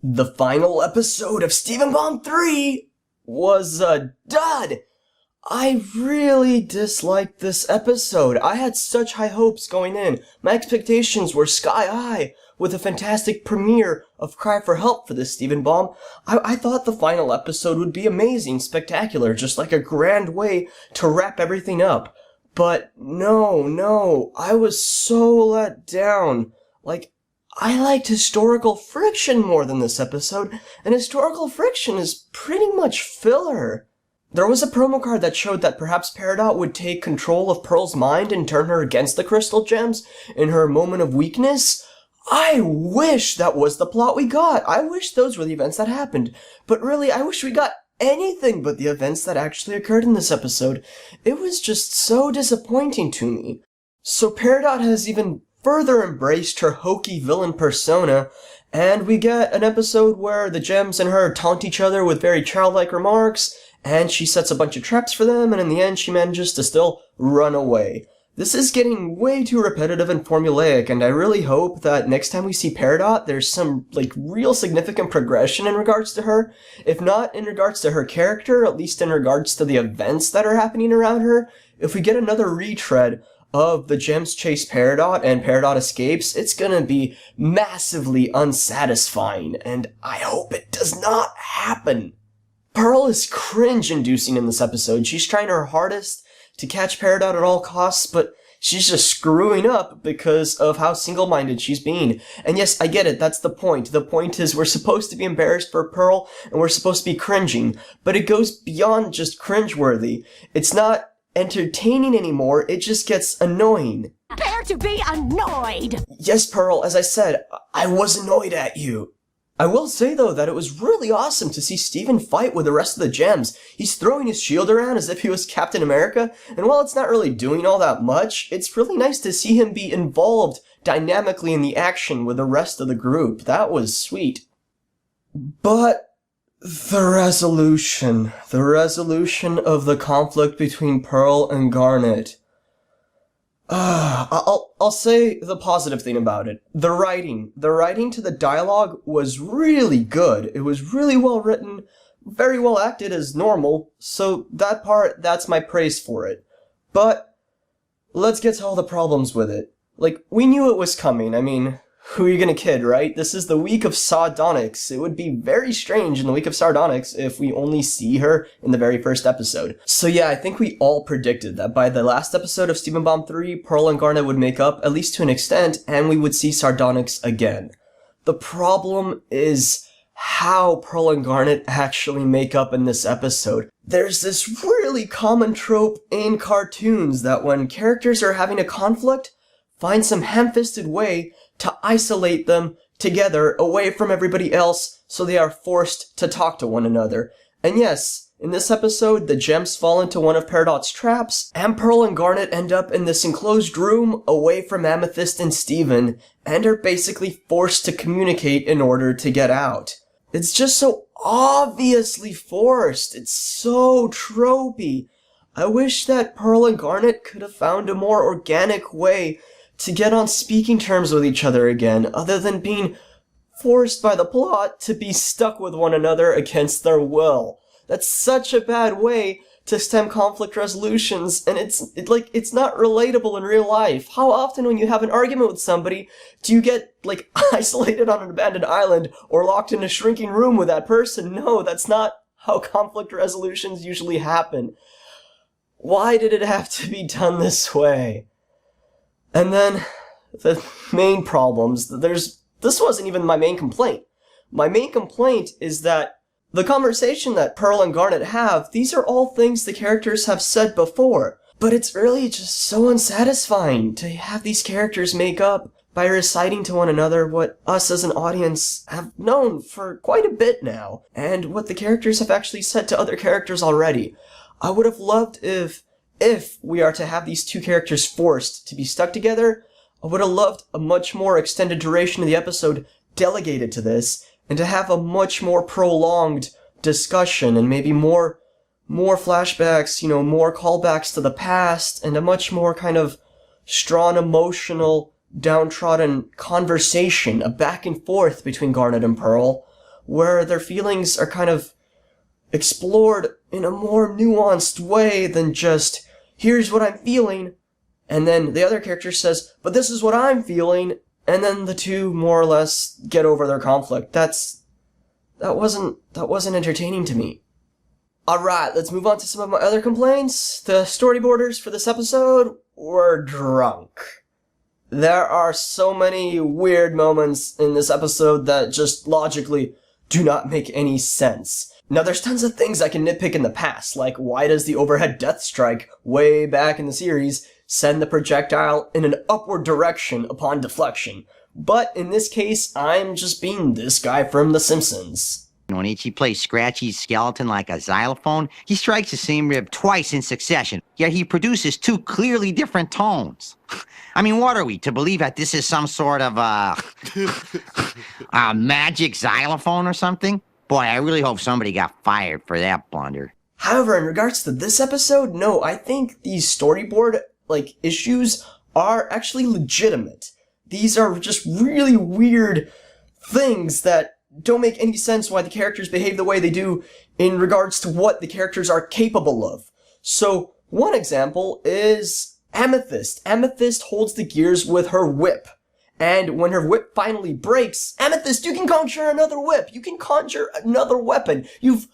The final episode of Steven Bomb 3 was a dud. I really disliked this episode. I had such high hopes going in. My expectations were sky high with a fantastic premiere of Cry for Help for this Steven Bomb. I thought the final episode would be amazing, spectacular, just like a grand way to wrap everything up. But no, I was so let down. I liked historical friction more than this episode, and historical friction is pretty much filler. There was a promo card that showed that perhaps Peridot would take control of Pearl's mind and turn her against the Crystal Gems in her moment of weakness. I wish that was the plot we got. I wish those were the events that happened. But really, I wish we got anything but the events that actually occurred in this episode. It was just so disappointing to me. So Peridot has even further embraced her hokey villain persona, and we get an episode where the gems and her taunt each other with very childlike remarks, and she sets a bunch of traps for them, and in the end she manages to still run away. This is getting way too repetitive and formulaic, and I really hope that next time we see Peridot, there's some, real significant progression in regards to her. If not in regards to her character, at least in regards to the events that are happening around her. If we get another retread of the gems chase Peridot and Peridot escapes, it's gonna be massively unsatisfying, and I hope it does not happen. Pearl is cringe-inducing in this episode. She's trying her hardest to catch Peridot at all costs, but she's just screwing up because of how single-minded she's being. And yes, I get it, that's the point. The point is we're supposed to be embarrassed for Pearl, and we're supposed to be cringing, but it goes beyond just cringeworthy. It's not entertaining anymore, it just gets annoying. Prepare to be annoyed! Yes, Pearl, as I said, I was annoyed at you. I will say, though, that it was really awesome to see Steven fight with the rest of the gems. He's throwing his shield around as if he was Captain America, and while it's not really doing all that much, it's really nice to see him be involved dynamically in the action with the rest of the group. That was sweet. But the resolution of the conflict between Pearl and Garnet. I'll say the positive thing about it. The writing to the dialogue was really good. It was really well written, very well acted as normal, so that part, that's my praise for it. But let's get to all the problems with it. We knew it was coming. I mean, who are you gonna kid, right? This is the week of Sardonyx. It would be very strange in the week of Sardonyx if we only see her in the very first episode. So yeah, I think we all predicted that by the last episode of Steven Bomb 3, Pearl and Garnet would make up, at least to an extent, and we would see Sardonyx again. The problem is how Pearl and Garnet actually make up in this episode. There's this really common trope in cartoons that when characters are having a conflict, find some ham-fisted way to isolate them together away from everybody else so they are forced to talk to one another. And yes, in this episode, the gems fall into one of Peridot's traps, and Pearl and Garnet end up in this enclosed room away from Amethyst and Steven, and are basically forced to communicate in order to get out. It's just so obviously forced. It's so tropey. I wish that Pearl and Garnet could have found a more organic way to get on speaking terms with each other again, other than being forced by the plot to be stuck with one another against their will. That's such a bad way to stem conflict resolutions, and it's not relatable in real life. How often when you have an argument with somebody do you get, isolated on an abandoned island or locked in a shrinking room with that person? No, that's not how conflict resolutions usually happen. Why did it have to be done this way? And then, the main problems, this wasn't even my main complaint. My main complaint is that the conversation that Pearl and Garnet have, these are all things the characters have said before. But it's really just so unsatisfying to have these characters make up by reciting to one another what us as an audience have known for quite a bit now, and what the characters have actually said to other characters already. I would have loved if we are to have these two characters forced to be stuck together, I would have loved a much more extended duration of the episode delegated to this, and to have a much more prolonged discussion, and maybe more flashbacks, more callbacks to the past, and a much more kind of strong, emotional, downtrodden conversation, a back and forth between Garnet and Pearl. where their feelings are kind of explored in a more nuanced way than just, here's what I'm feeling, and then the other character says, but this is what I'm feeling, and then the two more or less get over their conflict. That wasn't entertaining to me. Alright, let's move on to some of my other complaints. The storyboarders for this episode were drunk. There are so many weird moments in this episode that just logically do not make any sense. Now, there's tons of things I can nitpick in the past, like why does the overhead death strike way back in the series send the projectile in an upward direction upon deflection? But in this case, I'm just being this guy from The Simpsons. When Ichi plays Scratchy's skeleton like a xylophone, he strikes the same rib twice in succession, yet he produces two clearly different tones. I mean, what are we, to believe that this is some sort of, a magic xylophone or something? Boy, I really hope somebody got fired for that blunder. However, in regards to this episode, no, I think these storyboard, issues are actually legitimate. These are just really weird things that don't make any sense why the characters behave the way they do in regards to what the characters are capable of. So, one example is Amethyst. Amethyst holds the gears with her whip. And when her whip finally breaks, Amethyst, you can conjure another whip. You can conjure another weapon. You've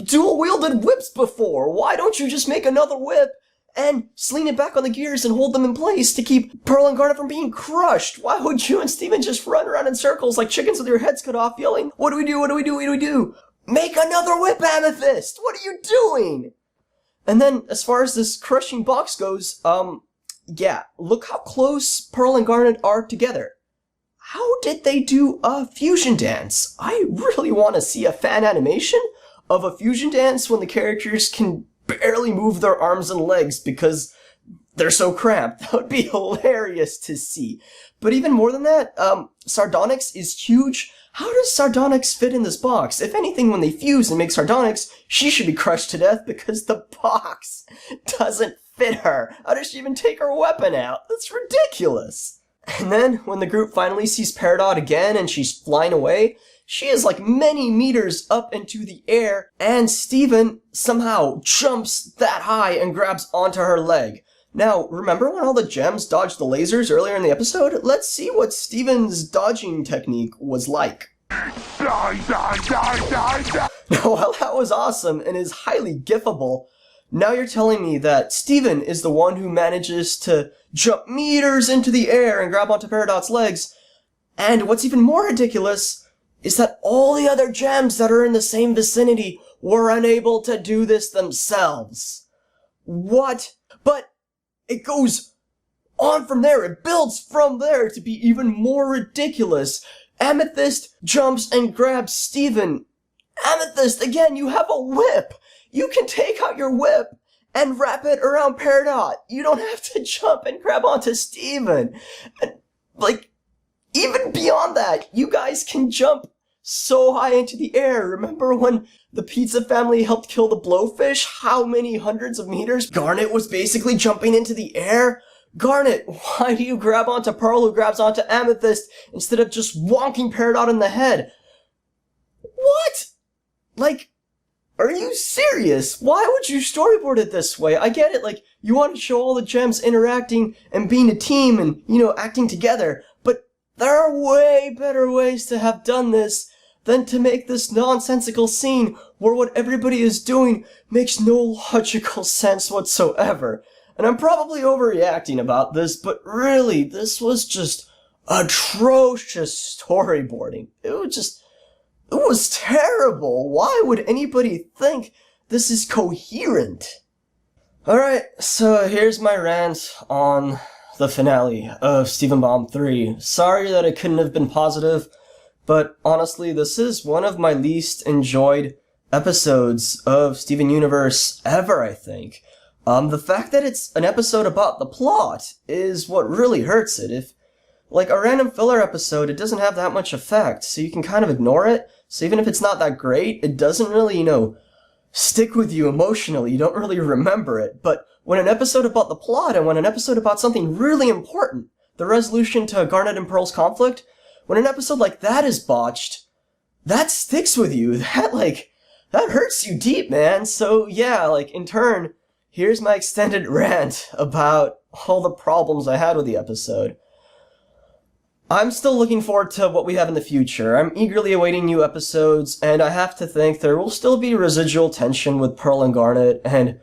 dual-wielded whips before. Why don't you just make another whip and sling it back on the gears and hold them in place to keep Pearl and Garnet from being crushed? Why would you and Steven just run around in circles like chickens with your heads cut off yelling, what do we do, what do we do, what do we do? Make another whip, Amethyst! What are you doing? And then, as far as this crushing box goes, yeah, look how close Pearl and Garnet are together. How did they do a fusion dance? I really want to see a fan animation of a fusion dance when the characters can barely move their arms and legs because they're so cramped. That would be hilarious to see. But even more than that, Sardonyx is huge. How does Sardonyx fit in this box? If anything, when they fuse and make Sardonyx, she should be crushed to death because the box doesn't fit her. How does she even take her weapon out? That's ridiculous. And then, when the group finally sees Peridot again and she's flying away, she is many meters up into the air, and Steven somehow jumps that high and grabs onto her leg. Now, remember when all the gems dodged the lasers earlier in the episode? Let's see what Steven's dodging technique was like. Die, die, die, die, die. Now, while that was awesome and is highly gifable, now you're telling me that Steven is the one who manages to jump meters into the air and grab onto Peridot's legs. And what's even more ridiculous is that all the other gems that are in the same vicinity were unable to do this themselves. What? But it goes on from there. It builds from there to be even more ridiculous. Amethyst jumps and grabs Steven. Amethyst, again, you have a whip. You can take out your whip and wrap it around Peridot. You don't have to jump and grab onto Steven. And, even beyond that, you guys can jump so high into the air. Remember when the pizza family helped kill the blowfish? How many hundreds of meters? Garnet was basically jumping into the air. Garnet, why do you grab onto Pearl who grabs onto Amethyst instead of just wonking Peridot in the head? What? Are you serious? Why would you storyboard it this way? I get it, you want to show all the gems interacting and being a team and, acting together, but there are way better ways to have done this than to make this nonsensical scene where what everybody is doing makes no logical sense whatsoever. And I'm probably overreacting about this, but really, this was just atrocious storyboarding. It was terrible. Why would anybody think this is coherent? Alright, so here's my rant on the finale of Steven Bomb 3. Sorry that it couldn't have been positive, but honestly, this is one of my least enjoyed episodes of Steven Universe ever, I think. The fact that it's an episode about the plot is what really hurts it. If, a random filler episode, it doesn't have that much effect, so you can kind of ignore it. So even if it's not that great, it doesn't really, stick with you emotionally. You don't really remember it. But when an episode about the plot and when an episode about something really important, the resolution to Garnet and Pearl's conflict, when an episode like that is botched, that sticks with you. That hurts you deep, man. So yeah, like, in turn, here's my extended rant about all the problems I had with the episode. I'm still looking forward to what we have in the future. I'm eagerly awaiting new episodes, and I have to think there will still be residual tension with Pearl and Garnet, and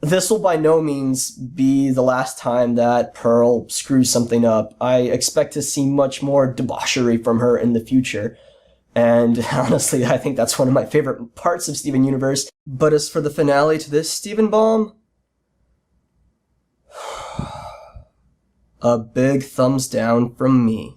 this will by no means be the last time that Pearl screws something up. I expect to see much more debauchery from her in the future. And honestly, I think that's one of my favorite parts of Steven Universe. But as for the finale to this Steven Bomb, a big thumbs down from me.